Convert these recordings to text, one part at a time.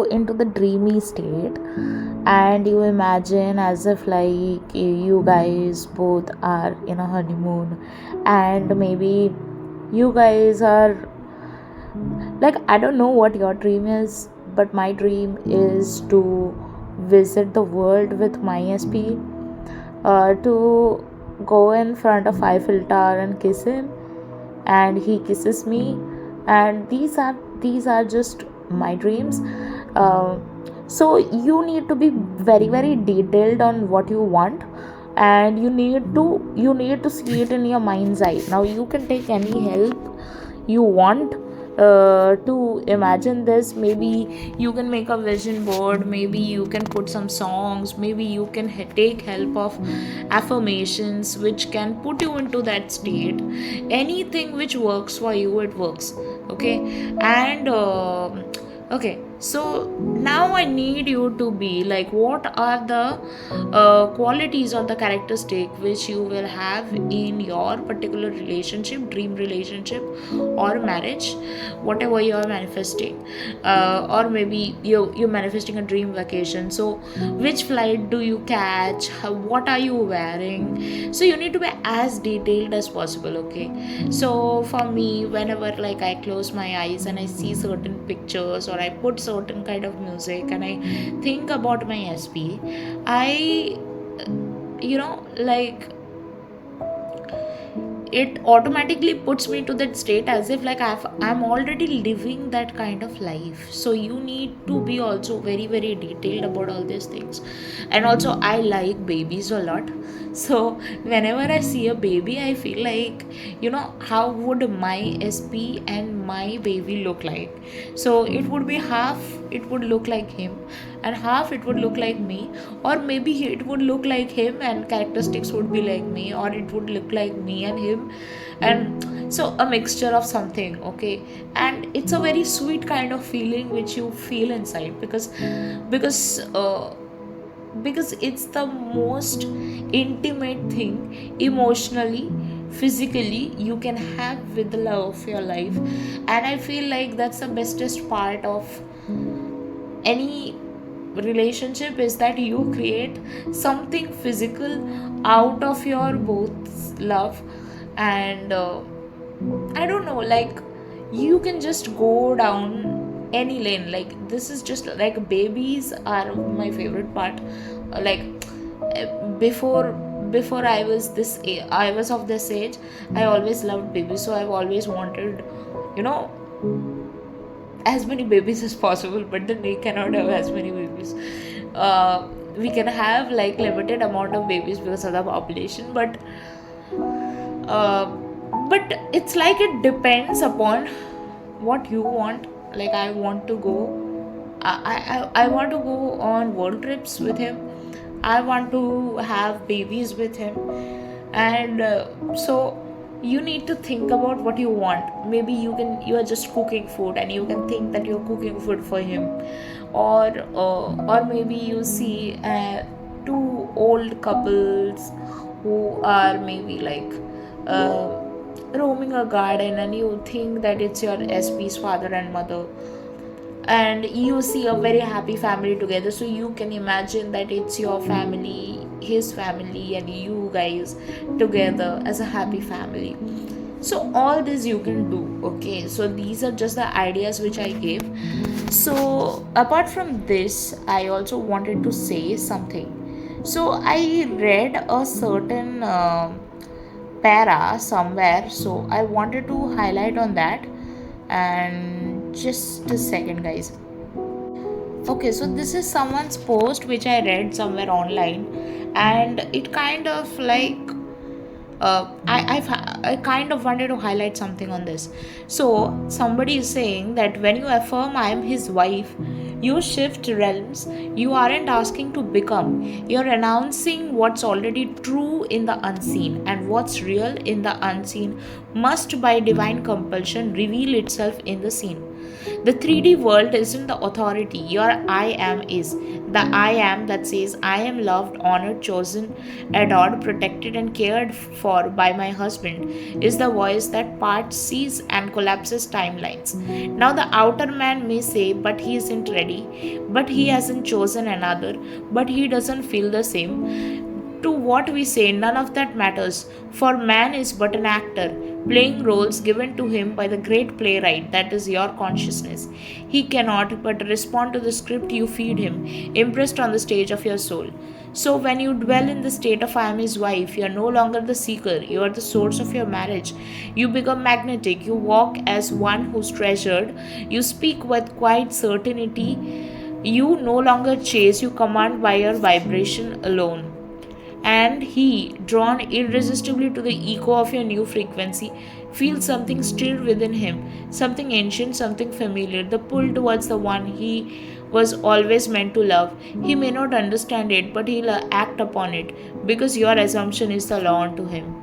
into the dreamy state, and you imagine as if like you guys both are in a honeymoon, and maybe you guys are like, I don't know what your dream is, but my dream is to visit the world with my SP, to go in front of Eiffel Tower and kiss him, and he kisses me. And these are just my dreams. uh, so you need to be very very detailed on what you want, and you need to see it in your mind's eye. Now you can take any help you want to imagine this. Maybe you can make a vision board, maybe you can put some songs, maybe you can take help of affirmations which can put you into that state. Anything which works for you, it works. Okay. And okay, so now I need you to be like, what are the qualities or the characteristic which you will have in your particular relationship, dream relationship or marriage, whatever you are manifesting. Or maybe you're manifesting a dream vacation. So which flight do you catch, what are you wearing? So you need to be as detailed as possible. Okay. So for me, whenever like I close my eyes and I see certain pictures, or I put certain kind of music and I think about my SP, I like, it automatically puts me to that state as if like I'm already living that kind of life. So you need to be also very very detailed about all these things. And also I like babies a lot. So whenever I see a baby, I feel like, how would my SP and my baby look like? So it would be half, it would look like him, and half it would look like me. Or maybe it would look like him and characteristics would be like me, or it would look like me and him. And so a mixture of something. Okay. And it's a very sweet kind of feeling which you feel inside, because because it's the most intimate thing emotionally, physically, you can have with the love of your life. And I feel like that's the bestest part of any relationship, is that you create something physical out of your both love. And I don't know, like, you can just go down any lane. Like, this is just like, babies are my favorite part. Like, before I was of this age, I always loved babies. So I've always wanted, you know as many babies as possible, but then we cannot have as many babies. We can have like limited amount of babies because of the population, uh, but it's like, it depends upon what you want. Like, I want to go, I want to go on world trips with him. I want to have babies with him. And so you need to think about what you want. Maybe you are just cooking food and you can think that you're cooking food for him. Or maybe you see two old couples who are maybe like roaming a garden, and you think that it's your SP's father and mother, and you see a very happy family together. So you can imagine that it's your family, his family, and you guys together as a happy family. So all this you can do. Okay, so these are just the ideas which I gave. So apart from this, I also wanted to say something. So I read a certain para somewhere, so I wanted to highlight on that. And just a second, guys. Okay, so this is someone's post which I read somewhere online, and it kind of like, I kind of wanted to highlight something on this. So somebody is saying that when you affirm I am his wife, you shift realms. You aren't asking to become. You're announcing what's already true in the unseen, and what's real in the unseen must by divine compulsion reveal itself in the seen. The 3D world isn't the authority, your I am is. The I am that says, I am loved, honored, chosen, adored, protected, and cared for by my husband, is the voice that parts, sees, and collapses timelines. Now, the outer man may say, but he isn't ready, but he hasn't chosen another, but he doesn't feel the same. To what we say, none of that matters, for man is but an actor, playing roles given to him by the great playwright that is your consciousness. He cannot but respond to the script you feed him, impressed on the stage of your soul. So, when you dwell in the state of I am his wife, you are no longer the seeker, you are the source of your marriage. You become magnetic, you walk as one who's treasured, you speak with quiet certainty. You no longer chase, you command by your vibration alone. And he, drawn irresistibly to the echo of your new frequency, feels something stirred within him, something ancient, something familiar, the pull towards the one he was always meant to love. He may not understand it, but he'll act upon it, because your assumption is the law unto him.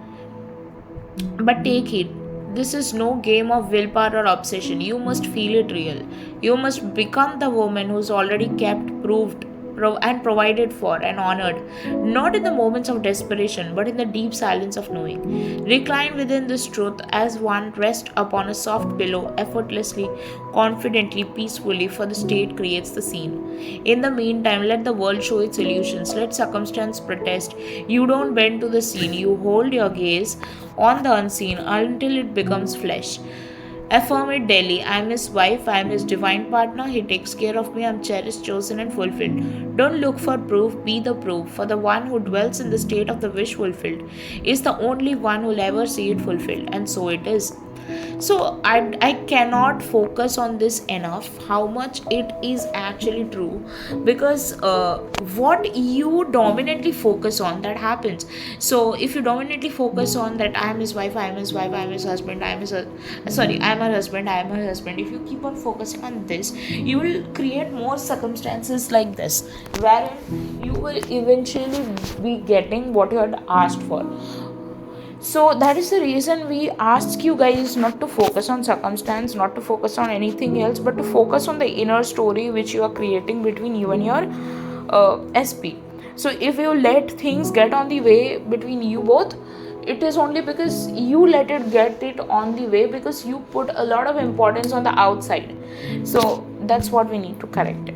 But take it, this is no game of willpower or obsession. You must feel it real. You must become the woman who's already kept, proved, and provided for and honored, not in the moments of desperation, but in the deep silence of knowing. Recline within this truth as one rests upon a soft pillow, effortlessly, confidently, peacefully, for the state creates the scene. In the meantime, let the world show its illusions, let circumstance protest. You don't bend to the scene, you hold your gaze on the unseen until it becomes flesh. Affirm it daily. I am his wife, I am his divine partner, he takes care of me, I am cherished, chosen, and fulfilled. Don't look for proof, be the proof, for the one who dwells in the state of the wish fulfilled is the only one who will ever see it fulfilled, and so it is. So I cannot focus on this enough, how much it is actually true, because what you dominantly focus on, that happens. So if you dominantly focus on that, I am his wife, I am his wife, I am his husband, I am his sorry, I am her husband, I am her husband, if you keep on focusing on this, you will create more circumstances like this, wherein you will eventually be getting what you had asked for. So that is the reason we ask you guys not to focus on circumstance, not to focus on anything else, but to focus on the inner story which you are creating between you and your SP. So if you let things get on the way between you both, it is only because you let it get it on the way, because you put a lot of importance on the outside. So that's what we need to correct it.